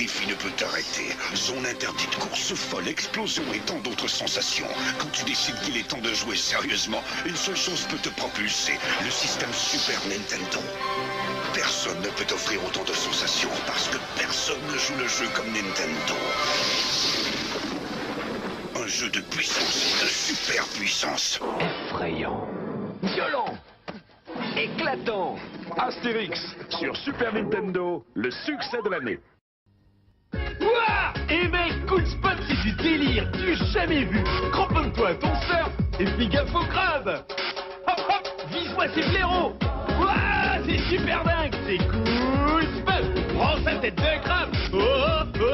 défi ne peut t'arrêter. Zone interdite, course folle, explosion et tant d'autres sensations. Quand tu décides qu'il est temps de jouer sérieusement, une seule chose peut te propulser, le système Super Nintendo. Personne ne peut offrir autant de sensations parce que personne ne joue le jeu comme Nintendo. Un jeu de puissance, de super puissance. Effrayant, violent, éclatant. Astérix, sur Super Nintendo, le succès de l'année. Ouah! Eh mec, Cool Spot, c'est du délire, du jamais vu. Cramponne-toi à ton surf et fais gaffe au crabe. Hop hop, vise-moi ces blaireaux. Ouah, c'est super dingue, c'est Cool Spot. Prends sa tête de crabe. Oh, oh, oh,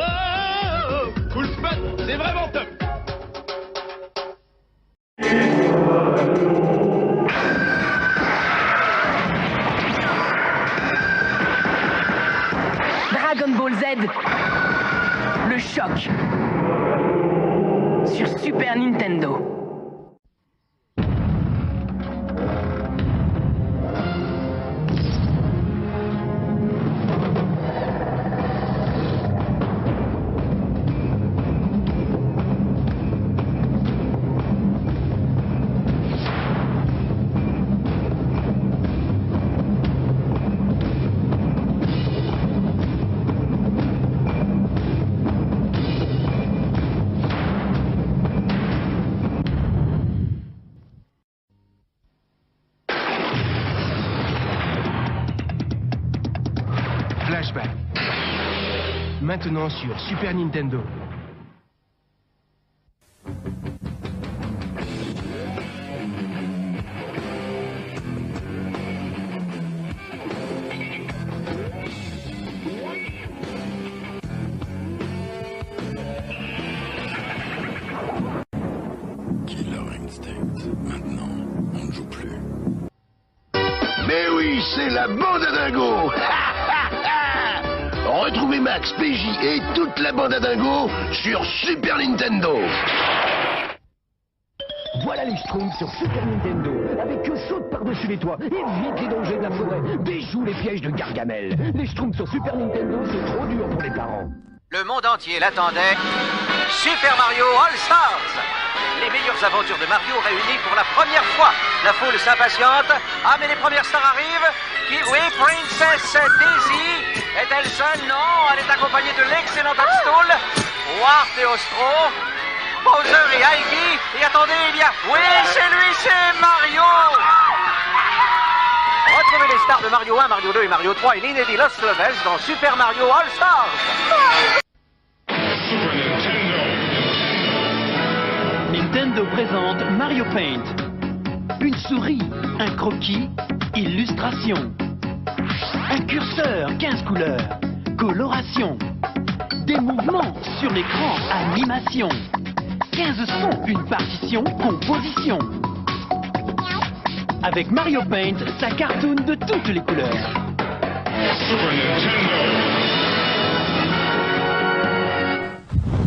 oh. Cool Spot, c'est vraiment top. Dragon Ball Z, le choc, sur Super Nintendo. Flashback. Maintenant sur Super Nintendo. Killer Instinct. Maintenant, on ne joue plus. Mais oui, c'est la bande à dingo. Retrouvez Max, PJ et toute la bande à dingo sur Super Nintendo. Voilà les Schtroumpfs sur Super Nintendo. Avec eux, saute par-dessus les toits, évite les dangers de la forêt, déjoue les pièges de Gargamel. Les Schtroumpfs sur Super Nintendo, c'est trop dur pour les parents. Le monde entier l'attendait. Super Mario All-Stars. Les meilleures aventures de Mario réunies pour la première fois. La foule s'impatiente. Ah, mais les premières stars arrivent. Qui, oui, Princess Daisy. Est-elle seule? Non, elle est accompagnée de l'excellent Toadstool, Wart et Ostro, Bowser et Iggy. Et attendez, il y a... Oui, c'est lui, c'est Mario. Retrouvez les stars de Mario 1, Mario 2 et Mario 3 et l'inédit Lost Levels dans Super Mario All-Stars. Nintendo présente Mario Paint. Une souris, un croquis, illustration. Un curseur, 15 couleurs, coloration. Des mouvements sur l'écran, animation. 15 sons, une partition, composition. Avec Mario Paint, sa cartoon de toutes les couleurs. Super Nintendo.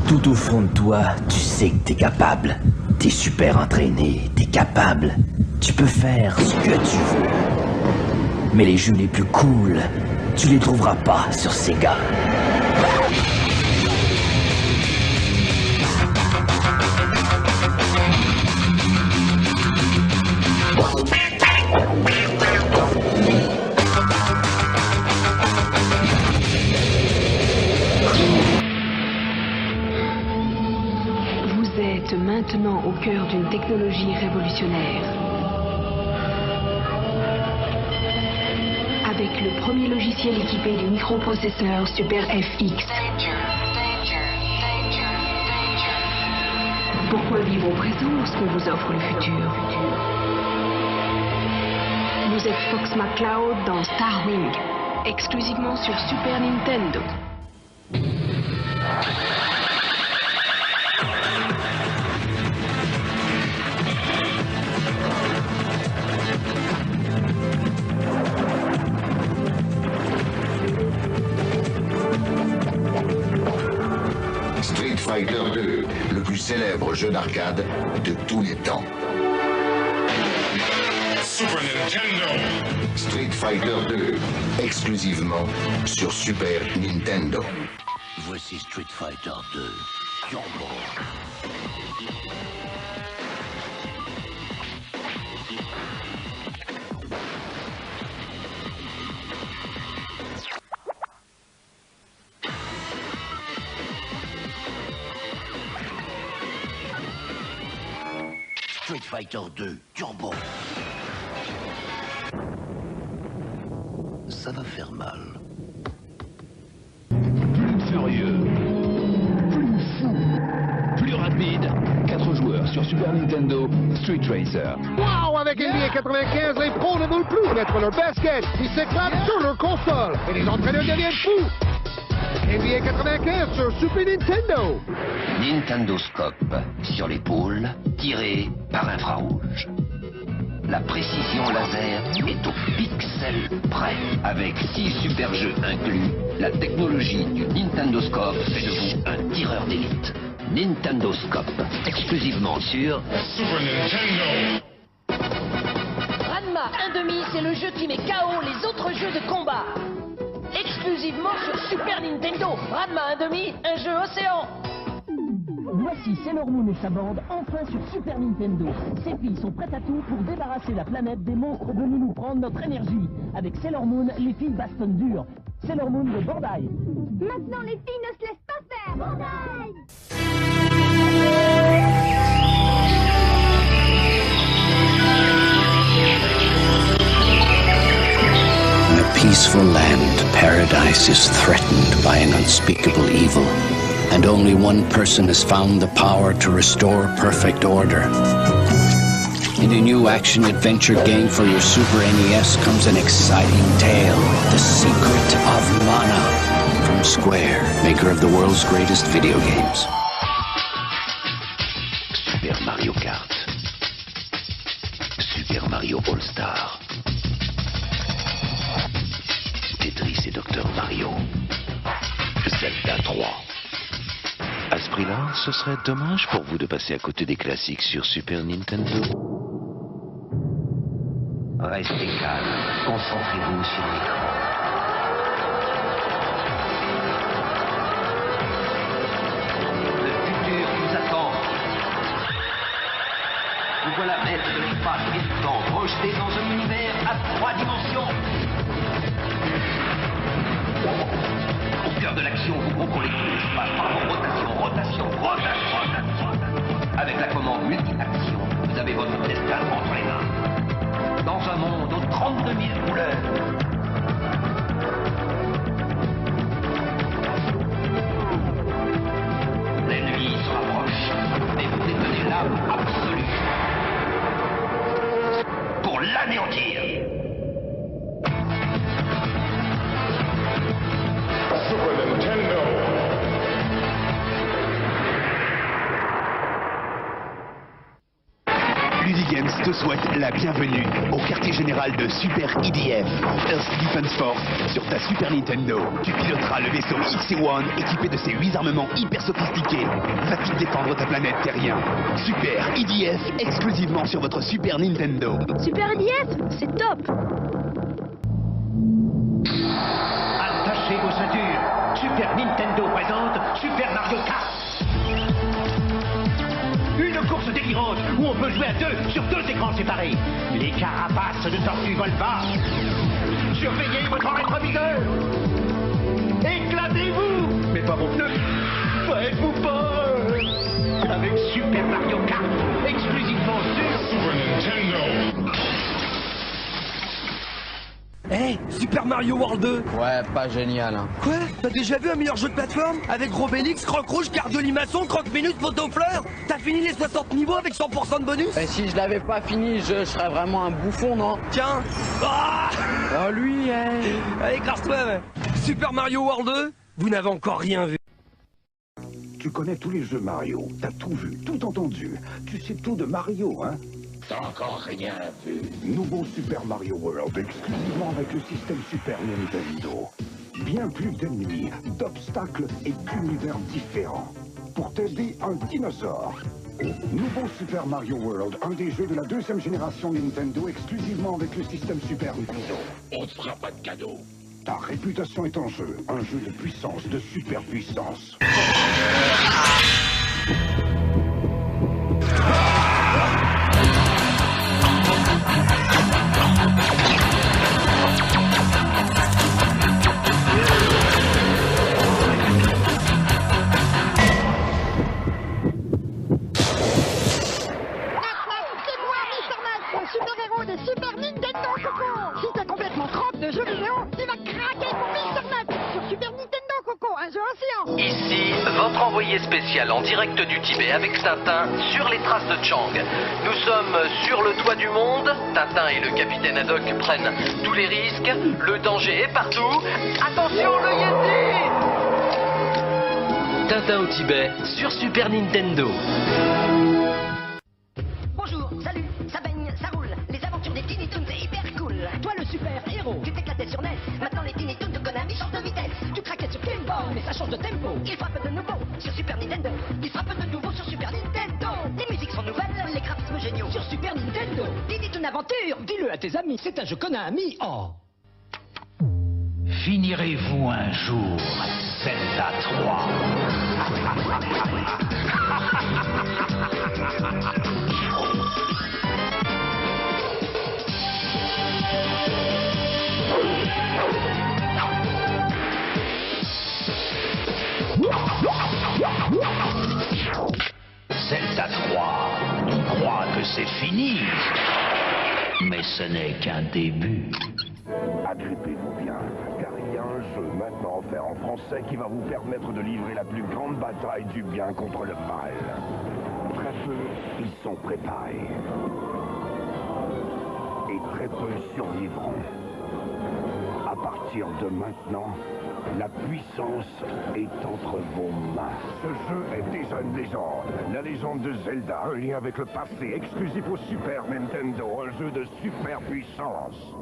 Tout au fond de toi, tu sais que t'es capable. T'es super entraîné, t'es capable. Tu peux faire ce que tu veux. Mais les jeux les plus cool, tu les trouveras pas sur Sega. Vous êtes maintenant au cœur d'une technologie révolutionnaire. Avec le premier logiciel équipé du microprocesseur Super FX. Pourquoi vivre au présent lorsqu'on vous offre le futur? Vous êtes Fox McCloud dans Starwing, exclusivement sur Super Nintendo. Street Fighter 2, le plus célèbre jeu d'arcade de tous les temps. Super Nintendo. Street Fighter 2, exclusivement sur Super Nintendo. Voici Street Fighter 2, Turbo. Street Fighter 2, Turbo. Ça va faire mal. Plus furieux, plus fou, plus rapide. 4 joueurs sur Super Nintendo, Street Racer. Wow, avec NBA 95, les pros ne veulent plus mettre leur basket. Ils s'éclatent sur leur console et les entraîneurs deviennent fous. NBA 95 sur Super Nintendo. Nintendo Scope sur l'épaule, tiré par infrarouge. La précision laser est au pixel près. Avec 6 super jeux inclus, la technologie du Nintendo Scope fait de vous un tireur d'élite. Nintendo Scope, exclusivement sur Super Nintendo. Ranma 1/2, c'est le jeu qui met KO les autres jeux de combat. Exclusivement sur Super Nintendo. Ranma 1/2, un jeu océan. Voici Sailor Moon et sa bande, enfin sur Super Nintendo. Ces filles sont prêtes à tout pour débarrasser la planète des monstres venus nous prendre notre énergie. Avec Sailor Moon, les filles bastonnent dur. Sailor Moon de Bandai. Maintenant, les filles ne se laissent pas faire. Bandai. In a peaceful land, paradise is threatened by an unspeakable evil. And only one person has found the power to restore perfect order. In a new action-adventure game for your Super NES comes an exciting tale, The Secret of Mana, from Square, maker of the world's greatest video games. Super Mario Kart. Super Mario All-Star. Tetris et Dr Mario. Zelda 3. À ce prix-là, ce serait dommage pour vous de passer à côté des classiques sur Super Nintendo. Restez calme, concentrez-vous sur l'écran. Le futur nous attend. Vous voilà maître de l'espace et du temps, projeté dans un univers à 3 dimensions. Au cœur de l'action, vous contrôlez tout l'espace par rotation. Avec la commande multi-action, vous avez votre destin entre les mains. Dans un monde aux 32 000 couleurs. L'ennemi se rapproche, mais vous détenez l'âme absolue. Pour l'anéantir. Super Nintendo. Ludigames te souhaite la bienvenue au quartier général de Super EDF, Earth Defense Force, sur ta Super Nintendo. Tu piloteras le vaisseau XC-1 équipé de ses 8 armements hyper sophistiqués. Va-t-il défendre ta planète terrien? Super EDF, exclusivement sur votre Super Nintendo. Super EDF, c'est top. Attachez vos ceintures. Super Nintendo présente Super Mario Kart. Une course délirante où on peut jouer à 2 sur 2 écrans séparés. Les carapaces de tortues volent bas. Surveillez votre rétroviseur. Éclatez-vous. Mais pas mon pneu. Faites-vous peur. Avec Super Mario Kart, exclusivement sur Super Nintendo. Hey, Super Mario World 2. Ouais, pas génial, hein. Quoi? T'as déjà vu un meilleur jeu de plateforme? Avec Robélix, Croc Rouge, Cardio-Limaçon, Croque-Minute, Photo-Fleur? T'as fini les 60 niveaux avec 100% de bonus? Et si je l'avais pas fini, je serais vraiment un bouffon, non? Tiens. Ah oh lui, Allez, écrase-toi, ouais. Super Mario World 2, vous n'avez encore rien vu. Tu connais tous les jeux Mario, t'as tout vu, tout entendu. Tu sais tout de Mario, hein? T'as encore rien vu. Nouveau Super Mario World, exclusivement avec le système Super Nintendo. Bien plus d'ennemis, d'obstacles et d'univers différents. Pour t'aider, un dinosaure. Nouveau Super Mario World, un des jeux de la 2e génération Nintendo, exclusivement avec le système Super Nintendo. On te fera pas de cadeau. Ta réputation est en jeu. Un jeu de puissance, de superpuissance. Super-héros de Super Nintendo, Coco. Si t'es complètement croque de jeux vidéo, tu vas craquer pour Mr. Nut sur Super Nintendo, Coco, un jeu océan. Ici, votre envoyé spécial en direct du Tibet avec Tintin sur les traces de Chang. Nous sommes sur le toit du monde. Tintin et le capitaine Haddock prennent tous les risques. Le danger est partout. Attention, le Yeti! Tintin au Tibet sur Super Nintendo. Bonjour, salut, ça baigne, ça roule. Les aventures des Tiny Toons, c'est hyper cool. Toi le super héros, tu t'éclatais sur NES. Maintenant les Tiny Toons de Konami changent de vitesse. Tu craquais sur Game Boy, mais ça change de tempo. Ils frappent de nouveau sur Super Nintendo. Ils frappent de nouveau sur Super Nintendo. Les musiques sont nouvelles, les graphismes géniaux sur Super Nintendo. Tiny Toon Aventure, dis-le à tes amis, c'est un jeu Konami. Oh. Finirez-vous un jour Zelda 3? Zelda 3, on croit que c'est fini, mais ce n'est qu'un début. Agrippez-vous bien, car il y a un jeu maintenant offert en français qui va vous permettre de livrer la plus grande bataille du bien contre le mal. Très peu y sont préparés. Et très peu survivront. À partir de maintenant, la puissance est entre vos mains. Ce jeu est déjà une légende. La légende de Zelda, un lien avec le passé, exclusif au Super Nintendo, un jeu de super puissance.